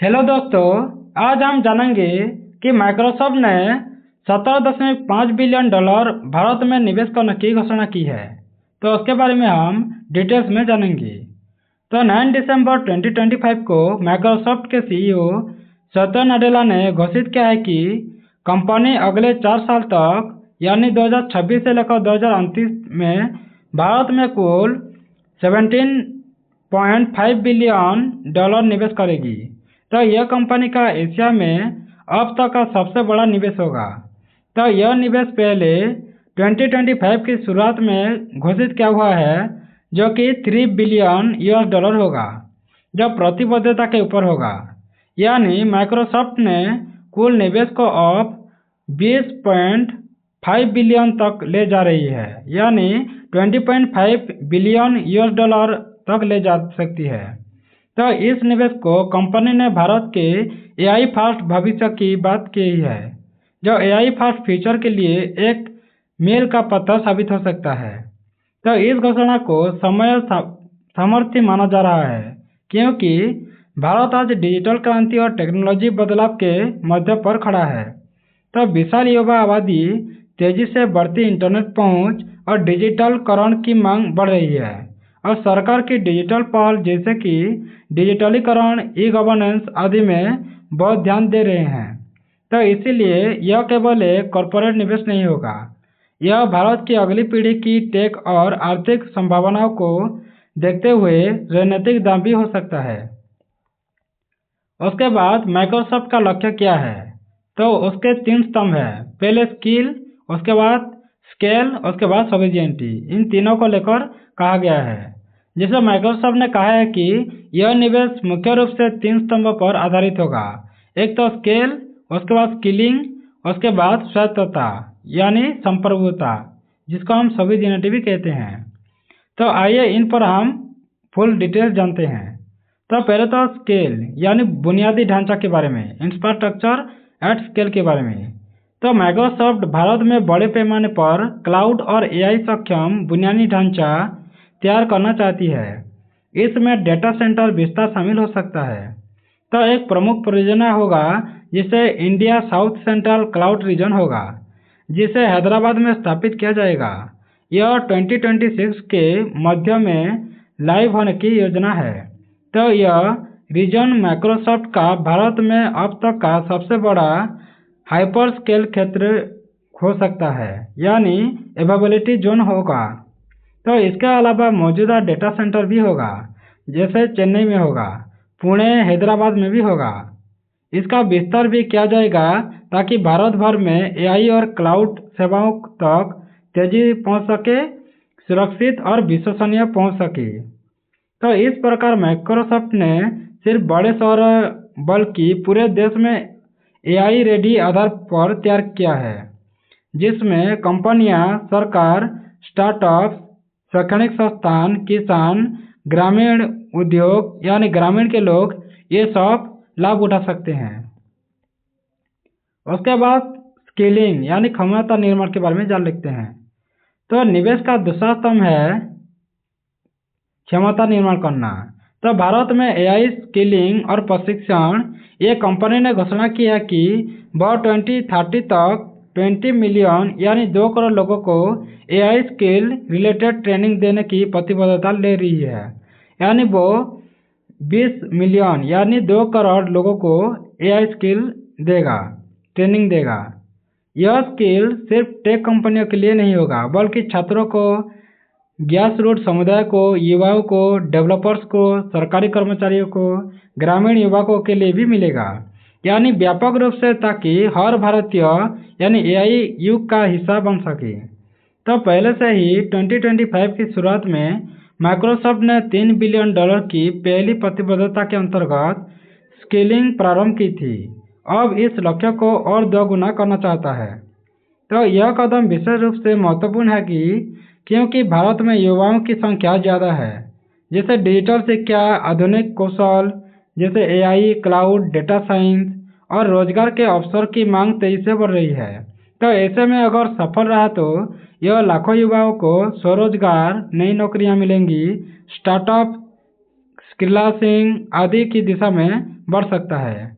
Hello दोस्तों। आज हम जानेंगे कि माइक्रोसॉफ्ट ने 17.5 बिलियन डॉलर भारत में निवेश करने की घोषणा की है। तो उसके बारे में हम डिटेल्स में जानेंगे। तो 9 दिसंबर 2025 को माइक्रोसॉफ्ट के सीईओ सत्या नाडेला ने घोषित किया है कि कंपनी अगले 4 साल तक यानी 2026 से लेकर 2029 में भारत में कुल 17.5 बिलियन डॉलर निवेश करेगी। तो यह कंपनी का एशिया में अब तक का सबसे बड़ा निवेश होगा। तो यह निवेश पहले 2025 की शुरुआत में घोषित किया हुआ है, जो कि 3 बिलियन यूएस डॉलर होगा, जो प्रतिबद्धता के ऊपर होगा। यानी माइक्रोसॉफ्ट ने कुल निवेश को अब 20.5 बिलियन तक ले जा रही है, यानी 20.5 बिलियन यूएस डॉलर तक ले जा सकती है। तो इस निवेश को कंपनी ने भारत के एआई फास्ट भविष्य की बात की है, जो एआई फास्ट फ्यूचर के लिए एक मील का पत्थर साबित हो सकता है। तो इस घोषणा को समय सामर्थ्य माना जा रहा है, क्योंकि भारत आज डिजिटल क्रांति और टेक्नोलॉजी बदलाव के मध्य पर खड़ा है। तो विशाल युवा आबादी, तेजी से बढ़ती इंटरनेट पहुंच और डिजिटलकरण की मांग बढ़ रही है, और सरकार की डिजिटल पहल जैसे कि डिजिटलीकरण, ई गवर्नेंस आदि में बहुत ध्यान दे रहे हैं। तो इसीलिए यह केवल एक कॉरपोरेट निवेश नहीं होगा, यह भारत की अगली पीढ़ी की टेक और आर्थिक संभावनाओं को देखते हुए रणनीतिक दाम भी हो सकता है। उसके बाद माइक्रोसॉफ्ट का लक्ष्य क्या है? तो उसके 3 स्तंभ हैं। पहले स्किल, उसके बाद स्केल, उसके बाद सफिशिएंटी। इन तीनों को लेकर कहा गया है। जिसमें माइक्रोसॉफ्ट ने कहा है कि यह निवेश मुख्य रूप से 3 स्तंभों पर आधारित होगा। एक तो स्केल, उसके बाद स्किलिंग, उसके बाद स्वायत्तता यानी संप्रभुता, जिसको हम सफिशिएंटी भी कहते हैं। तो आइए इन पर हम फुल डिटेल्स जानते हैं। तो पहले तो स्केल यानी बुनियादी ढांचा के बारे में, इंफ्रास्ट्रक्चर एट स्केल के बारे में। तो माइक्रोसॉफ्ट भारत में बड़े पैमाने पर क्लाउड और एआई सक्षम बुनियादी ढांचा तैयार करना चाहती है। इसमें डेटा सेंटर विस्तार शामिल हो सकता है। तो एक प्रमुख परियोजना होगा जिसे India south central cloud region होगा, जिसे हैदराबाद में स्थापित किया जाएगा। यह 2026 के मध्य में लाइव होने की योजना है। तो यह रीजन माइक्रोसॉफ्ट का भारत में अब तक का सबसे बड़ा हाइपर स्केल क्षेत्र हो सकता है, यानी एवेलेबिलिटी जोन होगा। तो इसके अलावा मौजूदा डेटा सेंटर भी होगा, जैसे चेन्नई में होगा, पुणे, हैदराबाद में भी होगा। इसका विस्तार भी किया जाएगा ताकि भारत भर में एआई और क्लाउड सेवाओं तक तेजी पहुंच सके, सुरक्षित और विश्वसनीय पहुंच सके। तो इस प्रकार माइक्रोसॉफ्ट ने सिर्फ बड़े शहर बल्कि पूरे देश में एआई रेडी आधार पर तैयार किया है, जिसमें कंपनियां, सरकार, स्टार्टअप्स, शैक्षणिक संस्थान, किसान, ग्रामीण उद्योग यानी ग्रामीण के लोग ये सब लाभ उठा सकते हैं। उसके बाद स्किलिंग यानी क्षमता निर्माण के बारे में जान लेते हैं। तो निवेश का दूसरा स्तंभ है क्षमता निर्माण करना। तो भारत में एआई स्किलिंग और प्रशिक्षण, ये कंपनी ने घोषणा की है कि वह 2030 तक 20 मिलियन यानी 2 करोड़ लोगों को एआई स्किल रिलेटेड ट्रेनिंग देने की प्रतिबद्धता ले रही है। यानी वो 20 मिलियन यानी 2 करोड़ लोगों को एआई स्किल देगा, ट्रेनिंग देगा। यह स्किल सिर्फ टेक कंपनियों के लिए नहीं होगा, बल्कि छात्रों को, ग्रास रूट समुदाय को, युवाओं को, डेवलपर्स को, सरकारी कर्मचारियों को, ग्रामीण युवकों के लिए भी मिलेगा। यानी व्यापक रूप से, ताकि हर भारतीय यानी एआई युग का हिस्सा बन सके। तो पहले से ही 2025 की शुरुआत में माइक्रोसॉफ्ट ने 3 बिलियन डॉलर की पहली प्रतिबद्धता के अंतर्गत स्केलिंग प्रारंभ की थी। अब इस लक्ष्य को और दोगुना करना चाहता है। तो यह कदम विशेष रूप से महत्वपूर्ण है क्योंकि भारत में युवाओं की संख्या ज़्यादा है, जैसे डिजिटल शिक्षा, आधुनिक कौशल जैसे एआई, क्लाउड, डेटा साइंस और रोजगार के अवसर की मांग तेजी से बढ़ रही है। तो ऐसे में अगर सफल रहा तो यह लाखों युवाओं को स्वरोजगार, नई नौकरियां मिलेंगी, स्टार्टअप स्किलासिंग आदि की दिशा में बढ़ सकता है।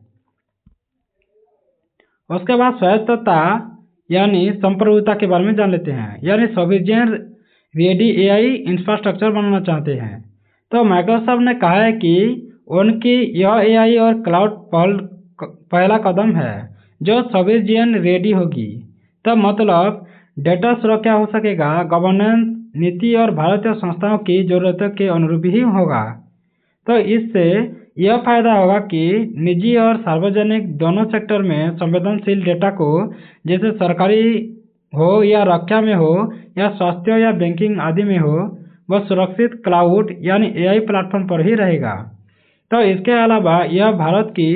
उसके बाद स्वायत्तता यानी संप्रभुता के बारे में जान लेते हैं। यानी सॉवरेन रेडी एआई इंफ्रास्ट्रक्चर बनाना चाहते हैं। तो माइक्रोसॉफ्ट ने कहा है कि उनकी यह एआई और क्लाउड पहला कदम है जो सॉवरेन रेडी होगी। तो मतलब डेटा सुरक्षा हो सकेगा, गवर्नेंस नीति और भारतीय संस्थाओं की जरूरतों के अनुरूप ही होगा। तो इससे यह फायदा होगा कि निजी और सार्वजनिक दोनों सेक्टर में संवेदनशील डेटा को, जैसे सरकारी हो या रक्षा में हो या स्वास्थ्य या बैंकिंग आदि में हो, वह सुरक्षित क्लाउड यानी एआई प्लेटफॉर्म पर ही रहेगा। तो इसके अलावा यह भारत की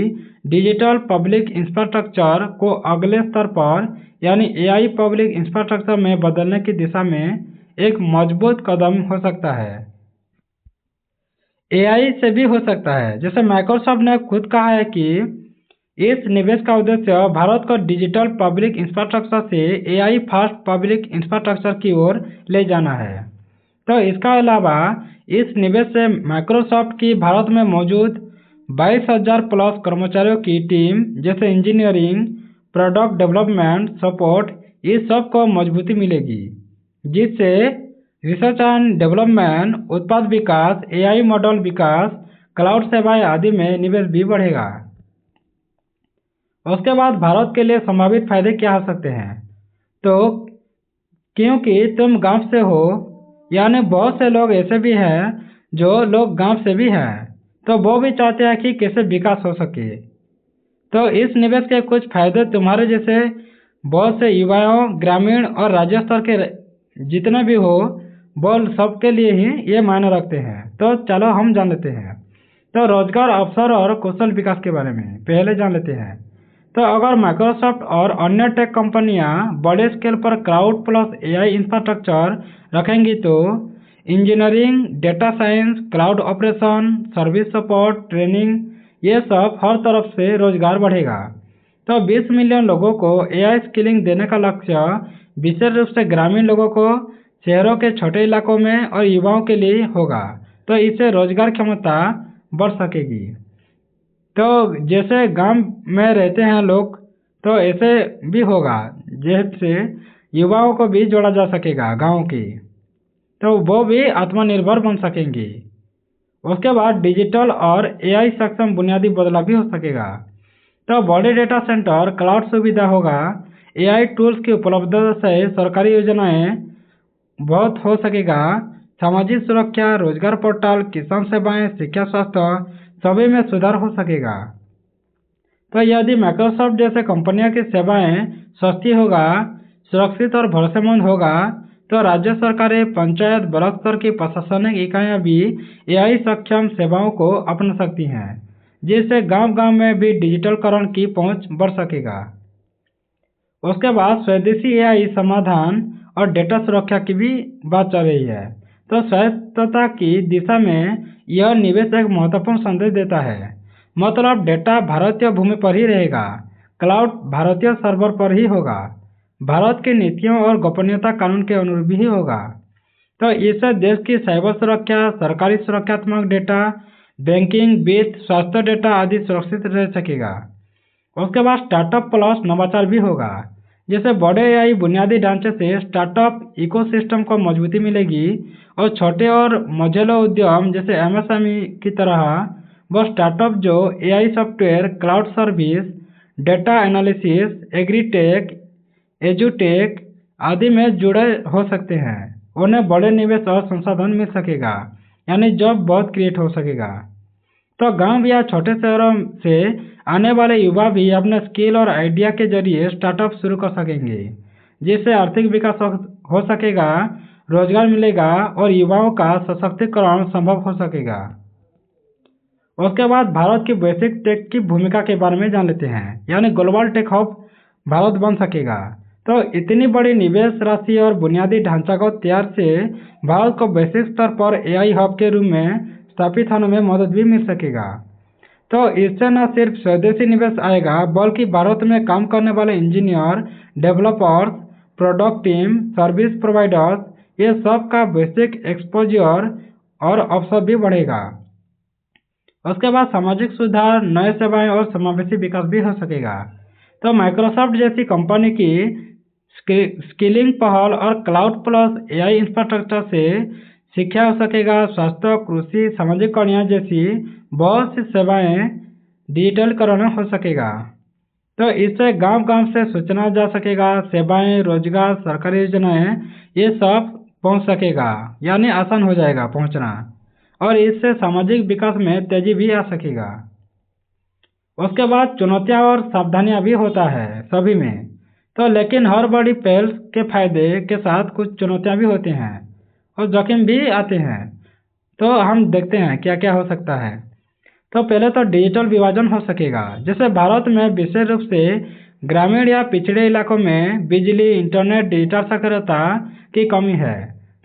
डिजिटल पब्लिक इंफ्रास्ट्रक्चर को अगले स्तर पर यानी एआई पब्लिक इंफ्रास्ट्रक्चर में बदलने की दिशा में एक मजबूत कदम हो सकता है। एआई से भी हो सकता है। जैसे माइक्रोसॉफ्ट ने खुद कहा है कि इस निवेश का उद्देश्य भारत को डिजिटल पब्लिक इंफ्रास्ट्रक्चर से एआई फास्ट पब्लिक इंफ्रास्ट्रक्चर की ओर ले जाना है। तो इसका अलावा इस निवेश से माइक्रोसॉफ्ट की भारत में मौजूद 22,000 प्लस कर्मचारियों की टीम, जैसे इंजीनियरिंग, प्रोडक्ट डेवलपमेंट, सपोर्ट, इस सब को मजबूती मिलेगी, जिससे रिसर्च एंड डेवलपमेंट, उत्पाद विकास, एआई मॉडल विकास, क्लाउड सेवाएं आदि में निवेश भी बढ़ेगा। उसके बाद भारत के लिए संभावित फायदे क्या हो सकते हैं? तो क्योंकि तुम गांव से हो, यानी बहुत से लोग ऐसे भी हैं जो लोग गांव से भी हैं, तो वो भी चाहते हैं कि कैसे विकास हो सके। तो इस निवेश के कुछ फायदे तुम्हारे जैसे बहुत से युवाओं, ग्रामीण और राज्य स्तर के जितने भी हो, वो सबके लिए ही ये मायने रखते हैं। तो चलो हम जान लेते हैं। तो रोजगार अवसर और कौशल विकास के बारे में पहले जान लेते हैं। तो अगर माइक्रोसॉफ्ट और अन्य टेक कंपनियां बड़े स्केल पर क्लाउड प्लस एआई इंफ्रास्ट्रक्चर रखेंगी तो engineering, data science, cloud operation, service support, training, ये सब हर तरफ से रोजगार बढ़ेगा। तो 20 मिलियन लोगों को एआई स्किलिंग देने का लक्ष्य विशेष रूप से ग्रामीण लोगों को, शहरों के छोटे इलाकों में और युवाओं के लिए होगा। तो इससे रोजगार क्षमता बढ़ सकेगी। तो जैसे गांव में रहते हैं लोग, तो ऐसे भी होगा, जैसे युवाओं को भी जोड़ा जा सकेगा गांव की, तो वो भी आत्मनिर्भर बन सकेंगे। उसके बाद डिजिटल और एआई सक्षम बुनियादी बदलाव भी हो सकेगा। तो बड़े डेटा सेंटर, क्लाउड सुविधा होगा, एआई टूल्स की उपलब्धता से सरकारी योजनाएं बहुत हो सकेगा, सामाजिक सुरक्षा, रोजगार पोर्टल, किसान सेवाएं, शिक्षा, स्वास्थ्य सभी में सुधार हो सकेगा। तो यदि माइक्रोसॉफ्ट जैसे कंपनियों की सेवाएं सस्ती होगा, सुरक्षित और भरोसेमंद होगा, तो राज्य सरकारें, पंचायत, ब्लॉक स्तर की प्रशासनिक इकाइयां भी एआई सक्षम सेवाओं को अपना सकती हैं, जिससे गांव-गांव में भी डिजिटलकरण की पहुंच बढ़ सकेगा। उसके बाद स्वदेशी एआई समाधान और डेटा सुरक्षा की भी बात चल रही है। तो स्वायत्तता की दिशा में यह निवेश एक महत्वपूर्ण संदेश देता है। मतलब डेटा भारतीय भूमि पर ही रहेगा, क्लाउड भारतीय सर्वर पर ही होगा, भारत की नीतियों और गोपनीयता कानून के अनुरूप ही होगा। तो इससे देश की साइबर सुरक्षा, सरकारी सुरक्षात्मक डेटा, बैंकिंग, वित्त, स्वास्थ्य डेटा आदि सुरक्षित रह सकेगा। उसके बाद स्टार्टअप प्लस नवाचार भी होगा। जैसे बड़े एआई बुनियादी ढांचे से स्टार्टअप इकोसिस्टम को मजबूती मिलेगी और छोटे और मझोले उद्यम जैसे एमएसएमई की तरह वो स्टार्टअप जो AI software, cloud service, data analysis, agritech, एजुटेक आदि में जुड़े हो सकते हैं, उन्हें बड़े निवेश और संसाधन मिल सकेगा, यानी जॉब बहुत क्रिएट हो सकेगा। तो गांव या छोटे शहरों से आने वाले युवा भी अपने स्किल और आइडिया के जरिए स्टार्टअप शुरू कर सकेंगे, जिससे आर्थिक विकास हो सकेगा, रोजगार मिलेगा और युवाओं का सशक्तिकरण संभव हो सकेगा। उसके बाद भारत की वैश्विक टेक की भूमिका के बारे में जान लेते हैं। यानी ग्लोबल टेक हब भारत बन सकेगा। तो इतनी बड़ी निवेश राशि और बुनियादी ढांचागत तैयार से भारत को वैश्विक स्तर पर एआई हब के रूप में स्थापित होने में मदद भी मिल सकेगा। तो इससे न सिर्फ स्वदेशी निवेश आएगा, बल्कि भारत में काम करने वाले engineer, developers, product team, service providers, ये सब का वैश्विक एक्सपोजर और अवसर भी बढ़ेगा। उसके बाद सामाजिक सुधार, नए सेवाएं और समावेशी विकास भी हो सकेगा। तो माइक्रोसॉफ्ट जैसी कंपनी की स्किलिंग पहल और क्लाउड प्लस एआई इंफ्रास्ट्रक्चर से शिक्षा हो सकेगा, स्वास्थ्य, कृषि, सामाजिक कल्याण जैसी बहुत सी सेवाएं डिजिटलीकरण हो सकेगा। तो इससे गांव-गांव से सूचना जा सकेगा, सेवाएं, रोजगार, सरकारी योजनाएं ये सब पहुंच सकेगा, यानी आसान हो जाएगा पहुंचना, और इससे सामाजिक विकास में तेजी भी आ सकेगा। उसके बाद चुनौतियां और सावधानियां भी होता है सभी में। तो लेकिन हर बड़ी पहल के फायदे के साथ कुछ चुनौतियां भी होती हैं और जोखिम भी आते हैं। तो हम देखते हैं क्या क्या हो सकता है। तो पहले तो डिजिटल विभाजन हो सकेगा, जैसे भारत में विशेष रूप से ग्रामीण या पिछड़े इलाकों में बिजली, इंटरनेट, डिजिटल साक्षरता की कमी है।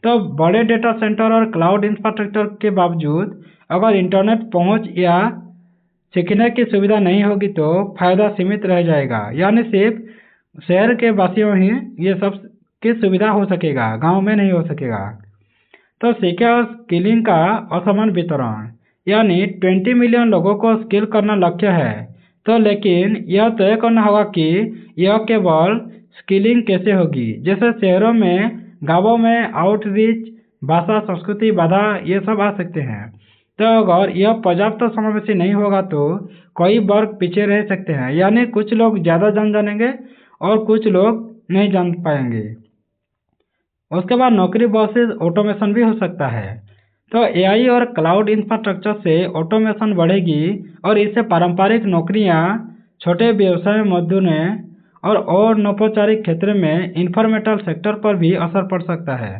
तो बड़े डेटा सेंटर और क्लाउड इंफ्रास्ट्रक्चर के बावजूद अगर इंटरनेट पहुंच या सीखने की सुविधा नहीं होगी तो फायदा सीमित रह जाएगा, यानी सिर्फ शहर के वासियों ही ये सब की सुविधा हो सकेगा, गांव में नहीं हो सकेगा। तो शिक्षा और स्किलिंग का असमान वितरण, यानी 20 मिलियन लोगों को स्किल करना लक्ष्य है। तो लेकिन यह तय करना होगा कि यह केवल स्किलिंग कैसे होगी, जैसे शहरों में, गांवों में आउटरीच, भाषा, संस्कृति बाधा ये सब आ सकते हैं। तो अगर यह पर्याप्त समावेशी नहीं होगा तो कई वर्ग पीछे रह सकते हैं, यानी कुछ लोग ज़्यादा जान जानेंगे और कुछ लोग नहीं जान पाएंगे। उसके बाद नौकरी वर्सेस ऑटोमेशन भी हो सकता है। तो एआई और क्लाउड इंफ्रास्ट्रक्चर से ऑटोमेशन बढ़ेगी और इससे पारंपरिक नौकरियां, छोटे व्यवसाय, मजदूरों और अनौपचारिक क्षेत्र में इन्फॉर्मेटल सेक्टर पर भी असर पड़ सकता है।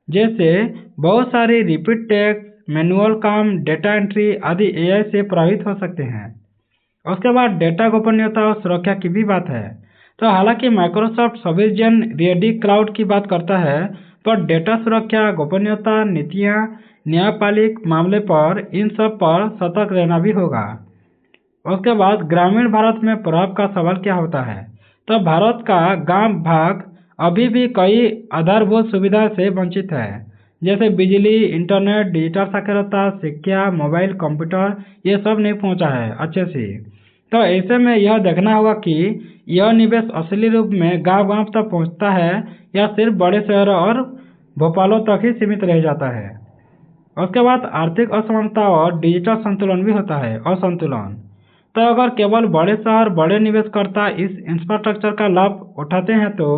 जैसे बहुत सारी रिपीट टैक्स, मैनुअल काम, डेटा एंट्री आदि एआई से प्रभावित हो सकते हैं। उसके बाद डेटा गोपनीयता और सुरक्षा की भी बात है। तो हालांकि माइक्रोसॉफ्ट सॉवरेन रेडी क्लाउड की बात करता है, पर डेटा सुरक्षा, गोपनीयता नीतियां, न्यायपालिक मामले पर इन सब पर सतर्क रहना भी होगा। उसके बाद ग्रामीण भारत में प्रभाव का सवाल क्या होता है। तो भारत का गांव भाग अभी भी कई आधारभूत सुविधा से वंचित है, जैसे बिजली, इंटरनेट, डिजिटल साक्षरता, शिक्षा, मोबाइल, कंप्यूटर ये सब नहीं पहुंचा है अच्छे से। तो ऐसे में यह देखना होगा कि यह निवेश असली रूप में गांव-गांव तक पहुंचता है या सिर्फ बड़े शहरों और भोपालों तक ही सीमित रह जाता है। उसके बाद आर्थिक असमानता और डिजिटल संतुलन भी होता है, असंतुलन। तो अगर केवल बड़े शहर, बड़े निवेशकर्ता इस इंफ्रास्ट्रक्चर का लाभ उठाते हैं तो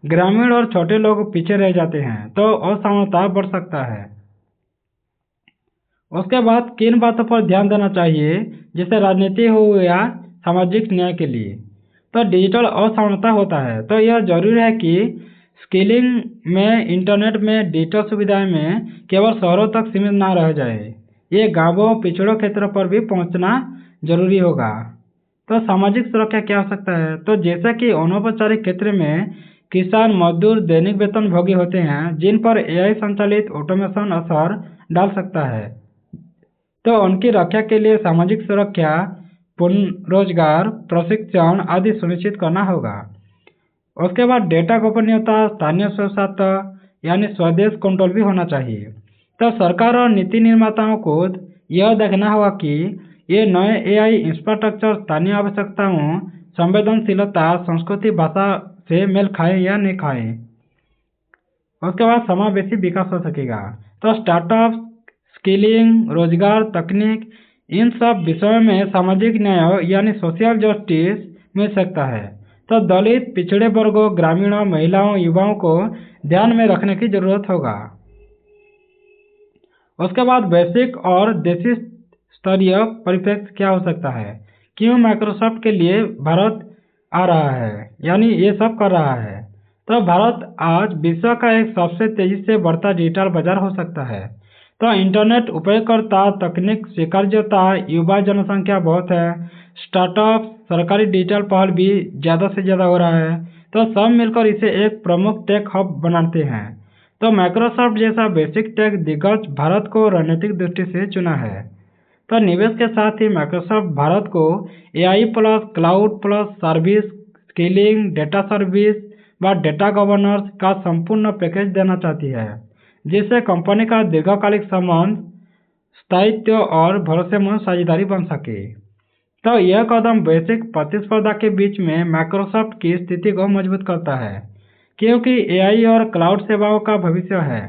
ग्रामीण और छोटे लोग पीछे रह जाते हैं, तो असमानता बढ़ सकता है। उसके बाद किन बातों पर ध्यान देना चाहिए, जैसे राजनीति हो या सामाजिक न्याय के लिए। तो डिजिटल असमानता होता है, तो यह जरूरी है कि स्किलिंग में, इंटरनेट में, डिजिटल सुविधाएं में केवल शहरों तक सीमित ना रह जाए, ये गांवों, पिछड़ों क्षेत्रों पर भी पहुंचना जरूरी होगा। तो सामाजिक सुरक्षा क्या हो सकता है, तो जैसा कि अनौपचारिक क्षेत्र में किसान, मजदूर, दैनिक वेतन भोगी होते हैं, जिन पर एआई संचालित ऑटोमेशन असर डाल सकता है, तो उनकी रक्षा के लिए सामाजिक सुरक्षा, रोजगार, प्रशिक्षण आदि सुनिश्चित करना होगा। उसके बाद डेटा गोपनीयता, स्थानीय स्वायत्तता यानी स्वदेश कंट्रोल भी होना चाहिए। तो सरकार और नीति निर्माताओं को यह देखना होगा कि ये नए एआई इंफ्रास्ट्रक्चर स्थानीय आवश्यकताओं, संवेदनशीलता, संस्कृति, भाषा से मेल खाए या नहीं खाए। उसके बाद समावेशी विकास हो सकेगा। तो स्टार्टअप, स्किलिंग, रोजगार, तकनीक इन सब विषयों में सामाजिक न्याय यानी सोशल जस्टिस मिल सकता है। तो दलित, पिछड़े वर्गों, ग्रामीणों, महिलाओं, युवाओं को ध्यान में रखने की जरूरत होगा। उसके बाद वैश्विक और देशी स्तरीय परिप्रेक्ष्य क्या हो सकता है, क्यों माइक्रोसॉफ्ट के लिए भारत आ रहा है, यानी ये सब कर रहा है। तो भारत आज विश्व का एक सबसे तेजी से बढ़ता डिजिटल बाजार हो सकता है। तो इंटरनेट उपयोगकर्ता, तकनीक स्वीकार्यता, युवा जनसंख्या बहुत है, स्टार्टअप, सरकारी डिजिटल पहल भी ज़्यादा से ज़्यादा हो रहा है, तो सब मिलकर इसे एक प्रमुख टेक हब बनाते हैं। तो माइक्रोसॉफ्ट जैसा बेसिक टेक दिग्गज भारत को रणनीतिक दृष्टि से चुना है। तो निवेश के साथ ही माइक्रोसॉफ्ट भारत को AI plus, cloud plus service, skilling, data service व डेटा गवर्नेंस का संपूर्ण पैकेज देना चाहती है, जिससे कंपनी का दीर्घकालिक संबंध स्थायित्व और भरोसेमंद साझेदारी बन सके। तो यह कदम वैश्विक प्रतिस्पर्धा के बीच में माइक्रोसॉफ्ट की स्थिति को मजबूत करता है, क्योंकि एआई और क्लाउड सेवाओं का भविष्य है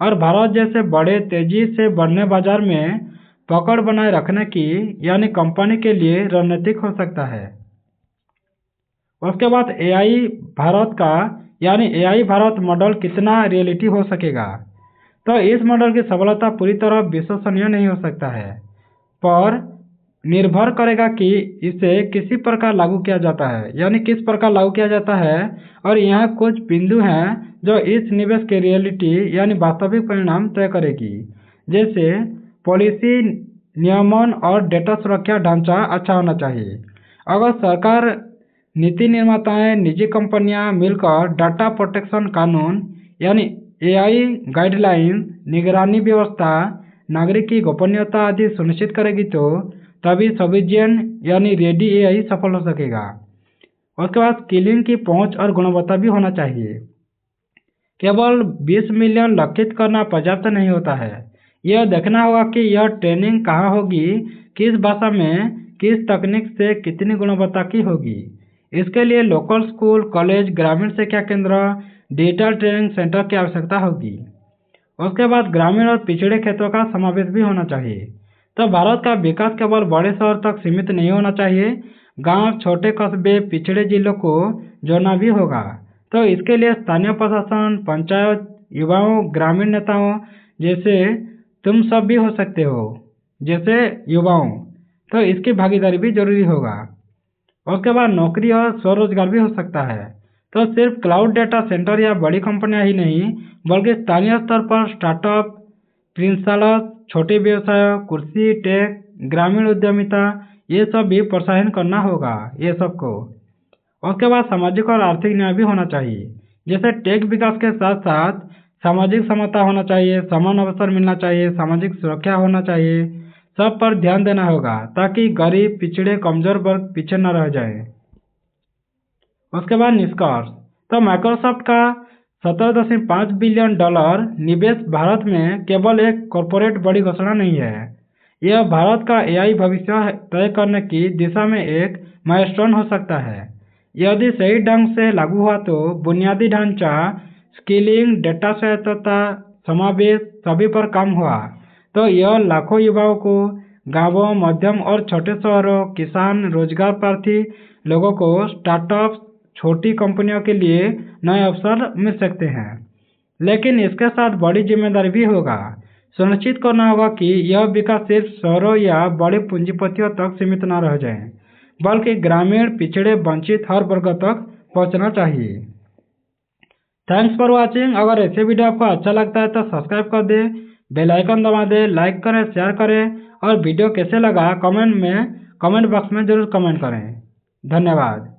और भारत जैसे बड़े तेजी से बढ़ने बाजार में पकड़ बनाए रखने की यानी कंपनी के लिए रणनीतिक हो सकता है। उसके बाद एआई भारत मॉडल कितना रियलिटी हो सकेगा। तो इस मॉडल की सफलता पूरी तरह विश्वसनीय नहीं हो सकता है, पर निर्भर करेगा कि इसे किसी प्रकार लागू किया जाता है, यानी किस प्रकार लागू किया जाता है। और यहाँ कुछ बिंदु हैं जो इस निवेश के रियलिटी यानी वास्तविक परिणाम तय करेगी, जैसे पॉलिसी, नियमन और डेटा सुरक्षा ढांचा अच्छा होना चाहिए। अगर सरकार, नीति निर्माताएं, निजी कंपनियां मिलकर डाटा प्रोटेक्शन कानून यानी एआई गाइडलाइंस, निगरानी व्यवस्था, नागरिक की गोपनीयता आदि सुनिश्चित करेगी तो तभी सॉवरेन यानी रेडी एआई सफल हो सकेगा। उसके बाद स्किलिंग की पहुंच और गुणवत्ता भी होना चाहिए। केवल 20 मिलियन लक्षित करना पर्याप्त नहीं होता है। यह देखना होगा कि यह ट्रेनिंग कहाँ होगी, किस भाषा में, किस तकनीक से कितनी गुणवत्ता की होगी। इसके लिए लोकल स्कूल, कॉलेज, ग्रामीण शिक्षा केंद्र, डिजिटल ट्रेनिंग सेंटर की आवश्यकता होगी। उसके बाद ग्रामीण और पिछड़े क्षेत्रों का समावेश भी होना चाहिए। तो भारत का विकास केवल बड़े शहर तक सीमित नहीं होना चाहिए, गांव, छोटे कस्बे, पिछड़े जिलों को जोड़ना भी होगा। तो इसके लिए स्थानीय प्रशासन, पंचायत, युवाओं, ग्रामीण नेताओं जैसे तुम सब भी हो सकते हो, जैसे युवाओं, तो इसकी भागीदारी भी जरूरी होगा। उसके बाद नौकरी और स्वरोजगार भी हो सकता है। तो सिर्फ क्लाउड डेटा सेंटर या बड़ी कंपनियां ही नहीं, बल्कि स्थानीय स्तर पर स्टार्टअप, प्रिंसालस, छोटे व्यवसाय, कृषि, टेक, ग्रामीण उद्यमिता, ये सब भी प्रोत्साहन करना होगा ये सबको। उसके बाद सामाजिक और आर्थिक न्याय भी होना चाहिए, जैसे टेक विकास के साथ साथ सामाजिक समता होना चाहिए, समान अवसर मिलना चाहिए, सामाजिक सुरक्षा होना चाहिए, सब पर ध्यान देना होगा ताकि गरीब, पिछड़े, कमजोर वर्ग पीछे न रह जाए। उसके बाद निष्कर्ष, तो माइक्रोसॉफ्ट का $17.5 बिलियन निवेश भारत में केवल एक कॉरपोरेट बड़ी घोषणा नहीं है, यह भारत का एआई भविष्य तय करने की दिशा में एक माइलस्टोन हो सकता है। यदि सही ढंग से लागू हुआ तो बुनियादी ढांचा, स्किलिंग, डेटा स्वायत्तता, समावेश सभी पर काम हुआ तो यह लाखों युवाओं को गांवों, मध्यम और छोटे शहरों, किसान, रोजगार प्रार्थी लोगों को स्टार्टअप्स, छोटी कंपनियों के लिए नए अवसर मिल सकते हैं। लेकिन इसके साथ बड़ी जिम्मेदारी भी होगा। सुनिश्चित करना होगा कि यह विकास सिर्फ शहरों या बड़े पूंजीपतियों तक सीमित न रह जाए, बल्कि ग्रामीण, पिछड़े, वंचित हर वर्ग तक पहुंचना चाहिए। Thanks for watching. अगर ऐसे वीडियो आपको अच्छा लगता है तो सब्सक्राइब कर दे, बेल आइकन दबा दे, लाइक करें, शेयर करें और वीडियो कैसे लगा कमेंट बॉक्स में जरूर कमेंट करें। धन्यवाद।